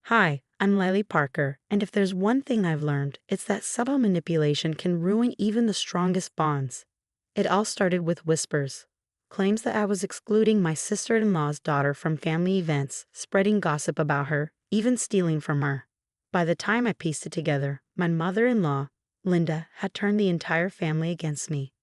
Hi, I'm Lily Parker, and if there's one thing I've learned, it's that subtle manipulation can ruin even the strongest bonds. It all started with whispers. Claims that I was excluding my sister-in-law's daughter from family events, spreading gossip about her, even stealing from her. By the time I pieced it together, my mother-in-law, Linda, had turned the entire family against me.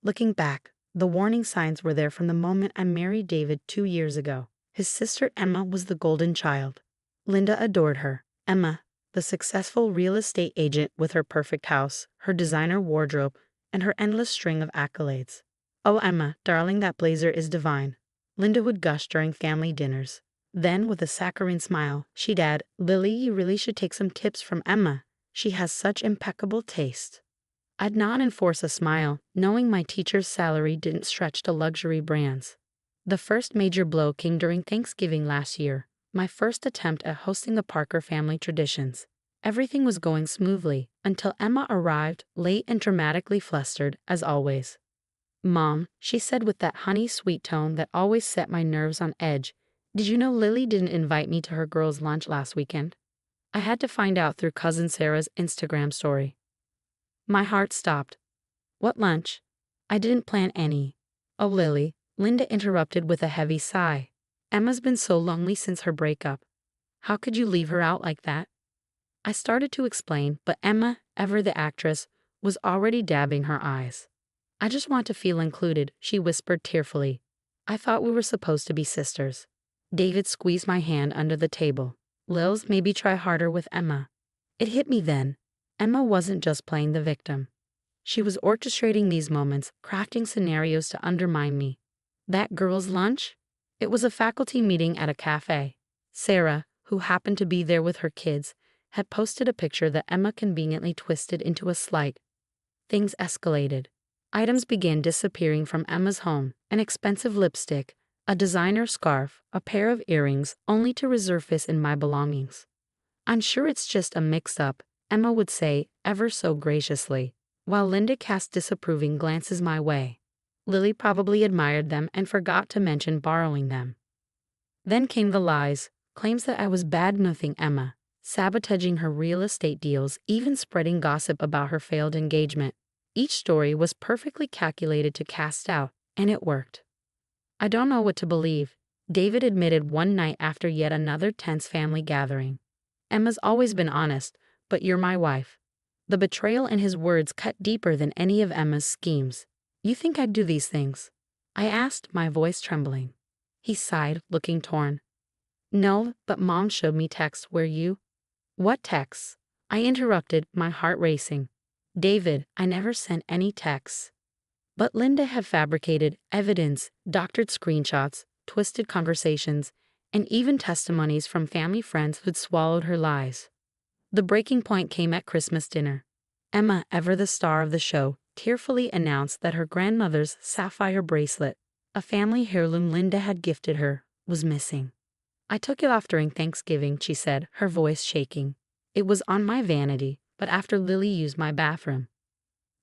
Looking back, the warning signs were there from the moment I married David 2 years ago. His sister Emma was the golden child. Linda adored her. Emma, the successful real estate agent with her perfect house, her designer wardrobe, and her endless string of accolades. "Oh, Emma, darling, that blazer is divine," Linda would gush during family dinners. Then, with a saccharine smile, she'd add, "Lily, you really should take some tips from Emma. She has such impeccable taste." I'd nod and force a smile, knowing my teacher's salary didn't stretch to luxury brands. The first major blow came during Thanksgiving last year, my first attempt at hosting the Parker family traditions. Everything was going smoothly until Emma arrived, late and dramatically flustered, as always. "Mom," she said with that honey-sweet tone that always set my nerves on edge, "did you know Lily didn't invite me to her girls' lunch last weekend?" I had to find out through cousin Sarah's Instagram story. My heart stopped. "What lunch? I didn't plan any." "Oh, Lily," Linda interrupted with a heavy sigh. "Emma's been so lonely since her breakup. How could you leave her out like that?" I started to explain, but Emma, ever the actress, was already dabbing her eyes. "I just want to feel included," she whispered tearfully. "I thought we were supposed to be sisters." David squeezed my hand under the table. "Lils, maybe try harder with Emma." It hit me then. Emma wasn't just playing the victim. She was orchestrating these moments, crafting scenarios to undermine me. That girl's lunch? It was a faculty meeting at a cafe. Sarah, who happened to be there with her kids, had posted a picture that Emma conveniently twisted into a slight. Things escalated. Items began disappearing from Emma's home: an expensive lipstick, a designer scarf, a pair of earrings, only to resurface in my belongings. "I'm sure it's just a mix-up," Emma would say, ever so graciously, while Linda cast disapproving glances my way. Lily probably admired them and forgot to mention borrowing them. Then came the lies, claims that I was bad-mouthing Emma, sabotaging her real estate deals, even spreading gossip about her failed engagement. Each story was perfectly calculated to cast doubt, and it worked. "I don't know what to believe," David admitted one night after yet another tense family gathering. "Emma's always been honest, but you're my wife." The betrayal in his words cut deeper than any of Emma's schemes. "You think I'd do these things?" I asked, my voice trembling. He sighed, looking torn. "No, but Mom showed me texts where you—" "What texts?" I interrupted, my heart racing. "David, I never sent any texts." But Linda had fabricated evidence, doctored screenshots, twisted conversations, and even testimonies from family friends who'd swallowed her lies. The breaking point came at Christmas dinner. Emma, ever the star of the show, tearfully announced that her grandmother's sapphire bracelet, a family heirloom Linda had gifted her, was missing. "I took it off during Thanksgiving," she said, her voice shaking. "It was on my vanity, but after Lily used my bathroom."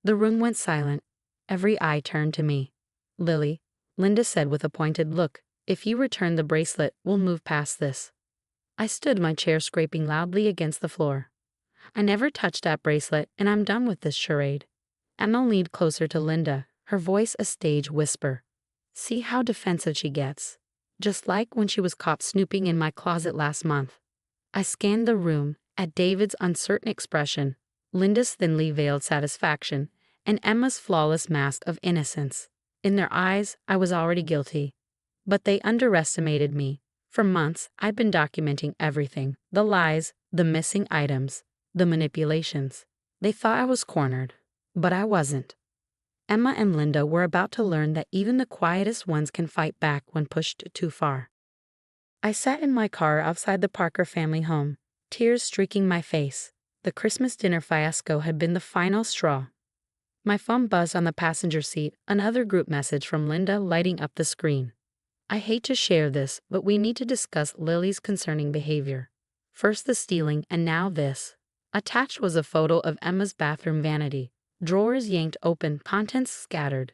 The room went silent. Every eye turned to me. "Lily," Linda said with a pointed look, "if you return the bracelet, we'll move past this." I stood, my chair scraping loudly against the floor. "I never touched that bracelet, and I'm done with this charade." Emma leaned closer to Linda, her voice a stage whisper. "See how defensive she gets. Just like when she was caught snooping in my closet last month." I scanned the room, at David's uncertain expression, Linda's thinly veiled satisfaction, and Emma's flawless mask of innocence. In their eyes, I was already guilty. But they underestimated me. For months, I'd been documenting everything: the lies, the missing items, the manipulations. They thought I was cornered, but I wasn't. Emma and Linda were about to learn that even the quietest ones can fight back when pushed too far. I sat in my car outside the Parker family home, tears streaking my face. The Christmas dinner fiasco had been the final straw. My phone buzzed on the passenger seat, another group message from Linda lighting up the screen. "I hate to share this, but we need to discuss Lily's concerning behavior. First the stealing, and now this." Attached was a photo of Emma's bathroom vanity. Drawers yanked open, contents scattered.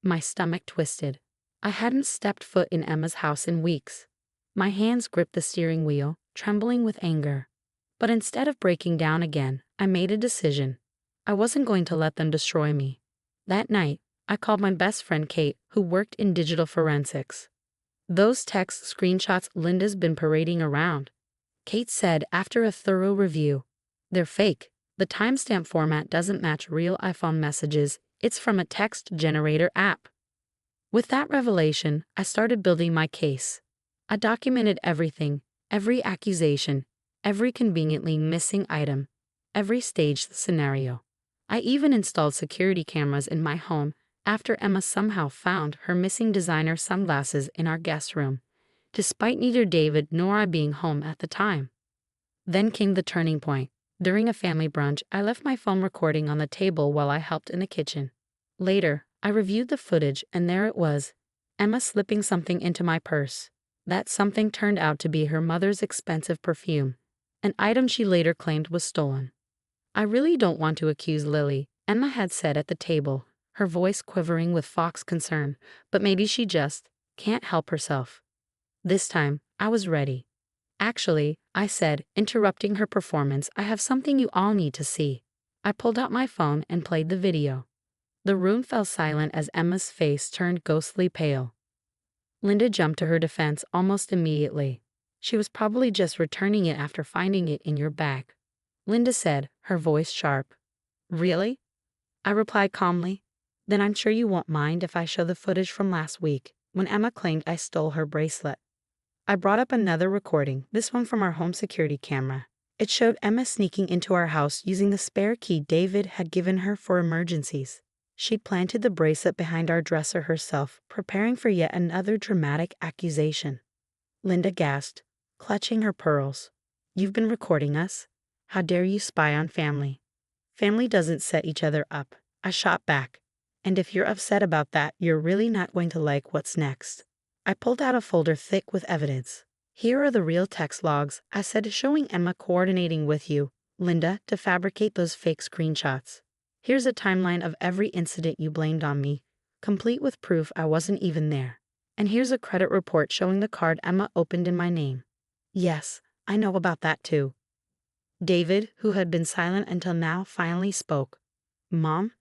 My stomach twisted. I hadn't stepped foot in Emma's house in weeks. My hands gripped the steering wheel, trembling with anger. But instead of breaking down again, I made a decision. I wasn't going to let them destroy me. That night, I called my best friend Kate, who worked in digital forensics. "Those text screenshots Linda's been parading around," Kate said after a thorough review. "They're fake. The timestamp format doesn't match real iPhone messages. It's from a text generator app." With that revelation, I started building my case. I documented everything, every accusation, every conveniently missing item, every staged scenario. I even installed security cameras in my home after Emma somehow found her missing designer sunglasses in our guest room, despite neither David nor I being home at the time. Then came the turning point. During a family brunch, I left my phone recording on the table while I helped in the kitchen. Later, I reviewed the footage and there it was, Emma slipping something into my purse. That something turned out to be her mother's expensive perfume, an item she later claimed was stolen. "I really don't want to accuse Lily," Emma had said at the table, her voice quivering with Fox's concern, "but maybe she just can't help herself." This time, I was ready. "Actually," I said, interrupting her performance, "I have something you all need to see." I pulled out my phone and played the video. The room fell silent as Emma's face turned ghostly pale. Linda jumped to her defense almost immediately. "She was probably just returning it after finding it in your bag," Linda said, her voice sharp. "Really?" I replied calmly. "Then I'm sure you won't mind if I show the footage from last week, when Emma claimed I stole her bracelet." I brought up another recording, this one from our home security camera. It showed Emma sneaking into our house using the spare key David had given her for emergencies. She'd planted the bracelet behind our dresser herself, preparing for yet another dramatic accusation. Linda gasped, clutching her pearls. "You've been recording us? How dare you spy on family?" "Family doesn't set each other up," I shot back. "And if you're upset about that, you're really not going to like what's next." I pulled out a folder thick with evidence. "Here are the real text logs," I said, showing Emma coordinating with you, Linda, to fabricate those fake screenshots. "Here's a timeline of every incident you blamed on me, complete with proof I wasn't even there. And here's a credit report showing the card Emma opened in my name." "Yes, I know about that too." David, who had been silent until now, finally spoke. "Mom?"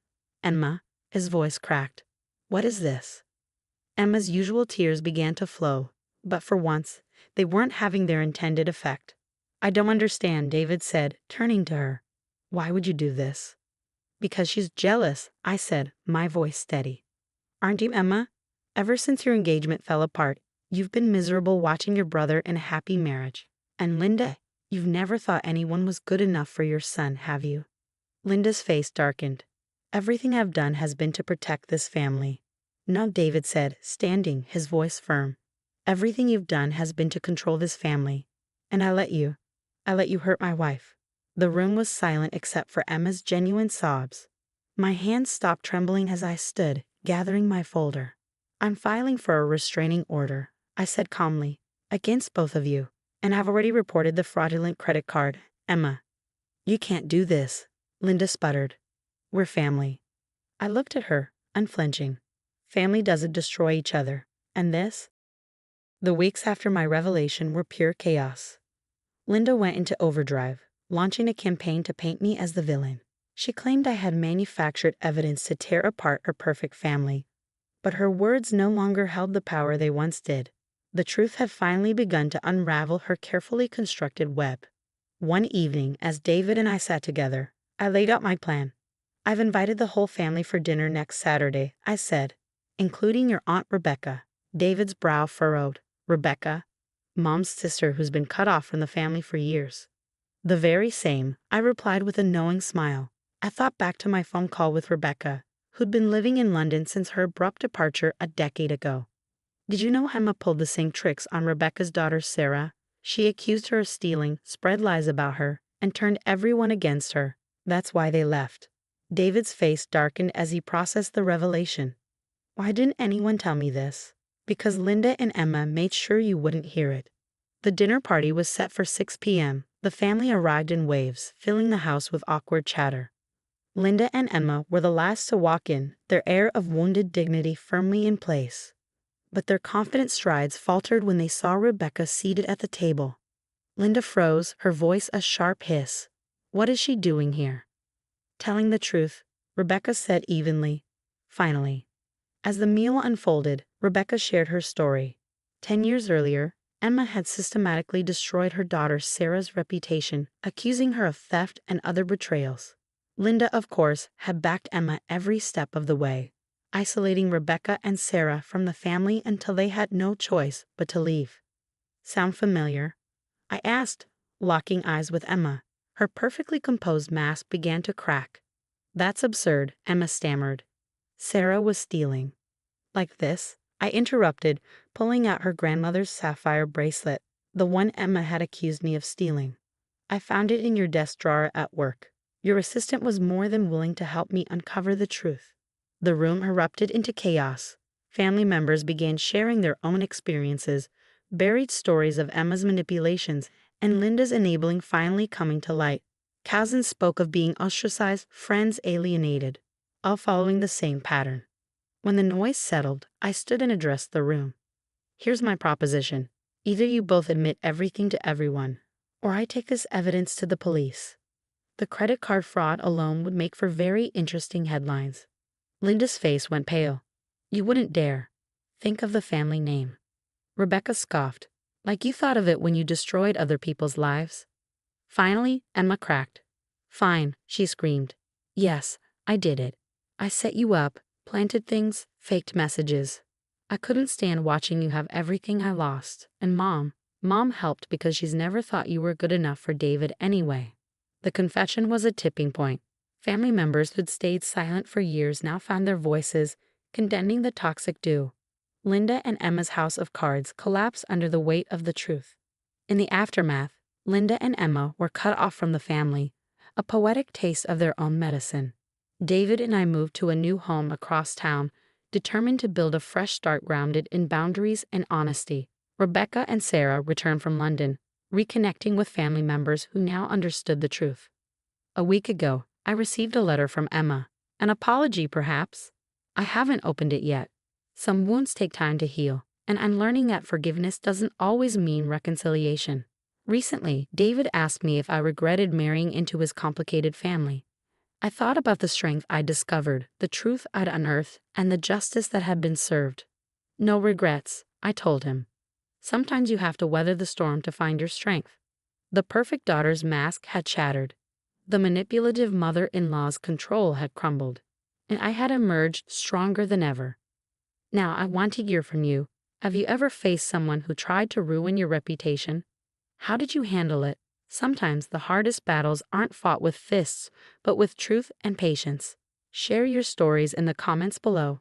"Emma," his voice cracked. "What is this?" Emma's usual tears began to flow, but for once, they weren't having their intended effect. "I don't understand," David said, turning to her. "Why would you do this?" "Because she's jealous," I said, my voice steady. "Aren't you, Emma? Ever since your engagement fell apart, you've been miserable watching your brother in a happy marriage. And Linda, you've never thought anyone was good enough for your son, have you?" Linda's face darkened. "Everything I've done has been to protect this family." "No," David said, standing, his voice firm. "Everything you've done has been to control this family. And I let you hurt my wife." The room was silent except for Emma's genuine sobs. My hands stopped trembling as I stood, gathering my folder. "I'm filing for a restraining order," I said calmly, "against both of you. And I've already reported the fraudulent credit card, Emma." "You can't do this," Linda sputtered. "We're family." I looked at her, unflinching. Family doesn't destroy each other. And this? The weeks after my revelation were pure chaos. Linda went into overdrive, launching a campaign to paint me as the villain. She claimed I had manufactured evidence to tear apart her perfect family. But her words no longer held the power they once did. The truth had finally begun to unravel her carefully constructed web. One evening, as David and I sat together, I laid out my plan. "I've invited the whole family for dinner next Saturday," I said, "including your Aunt Rebecca." David's brow furrowed. "Rebecca? Mom's sister who's been cut off from the family for years." "The very same," I replied with a knowing smile. I thought back to my phone call with Rebecca, who'd been living in London since her abrupt departure a decade ago. Did you know Emma pulled the same tricks on Rebecca's daughter Sarah? She accused her of stealing, spread lies about her, and turned everyone against her. That's why they left. David's face darkened as he processed the revelation. "Why didn't anyone tell me this?" "Because Linda and Emma made sure you wouldn't hear it." The dinner party was set for 6 p.m. The family arrived in waves, filling the house with awkward chatter. Linda and Emma were the last to walk in, their air of wounded dignity firmly in place. But their confident strides faltered when they saw Rebecca seated at the table. Linda froze, her voice a sharp hiss. What is she doing here? Telling the truth, Rebecca said evenly. Finally. As the meal unfolded, Rebecca shared her story. 10 years earlier, Emma had systematically destroyed her daughter Sarah's reputation, accusing her of theft and other betrayals. Linda, of course, had backed Emma every step of the way, isolating Rebecca and Sarah from the family until they had no choice but to leave. Sound familiar? I asked, locking eyes with Emma. Her perfectly composed mask began to crack. That's absurd, Emma stammered. Sarah was stealing. Like this? I interrupted, pulling out her grandmother's sapphire bracelet, the one Emma had accused me of stealing. I found it in your desk drawer at work. Your assistant was more than willing to help me uncover the truth. The room erupted into chaos. Family members began sharing their own experiences, buried stories of Emma's manipulations, and Linda's enabling finally coming to light. Cousins spoke of being ostracized, friends alienated, all following the same pattern. When the noise settled, I stood and addressed the room. Here's my proposition. Either you both admit everything to everyone, or I take this evidence to the police. The credit card fraud alone would make for very interesting headlines. Linda's face went pale. You wouldn't dare. Think of the family name. Rebecca scoffed. Like you thought of it when you destroyed other people's lives. Finally, Emma cracked. Fine, she screamed. Yes, I did it. I set you up, planted things, faked messages. I couldn't stand watching you have everything I lost. And Mom helped because she's never thought you were good enough for David anyway. The confession was a tipping point. Family members who'd stayed silent for years now found their voices, condemning the toxic duo. Linda and Emma's house of cards collapsed under the weight of the truth. In the aftermath, Linda and Emma were cut off from the family, a poetic taste of their own medicine. David and I moved to a new home across town, determined to build a fresh start grounded in boundaries and honesty. Rebecca and Sarah returned from London, reconnecting with family members who now understood the truth. A week ago, I received a letter from Emma. An apology, perhaps? I haven't opened it yet. Some wounds take time to heal, and I'm learning that forgiveness doesn't always mean reconciliation. Recently, David asked me if I regretted marrying into his complicated family. I thought about the strength I'd discovered, the truth I'd unearthed, and the justice that had been served. No regrets, I told him. Sometimes you have to weather the storm to find your strength. The perfect daughter's mask had shattered. The manipulative mother-in-law's control had crumbled, and I had emerged stronger than ever. Now I want to hear from you. Have you ever faced someone who tried to ruin your reputation? How did you handle it? Sometimes the hardest battles aren't fought with fists, but with truth and patience. Share your stories in the comments below.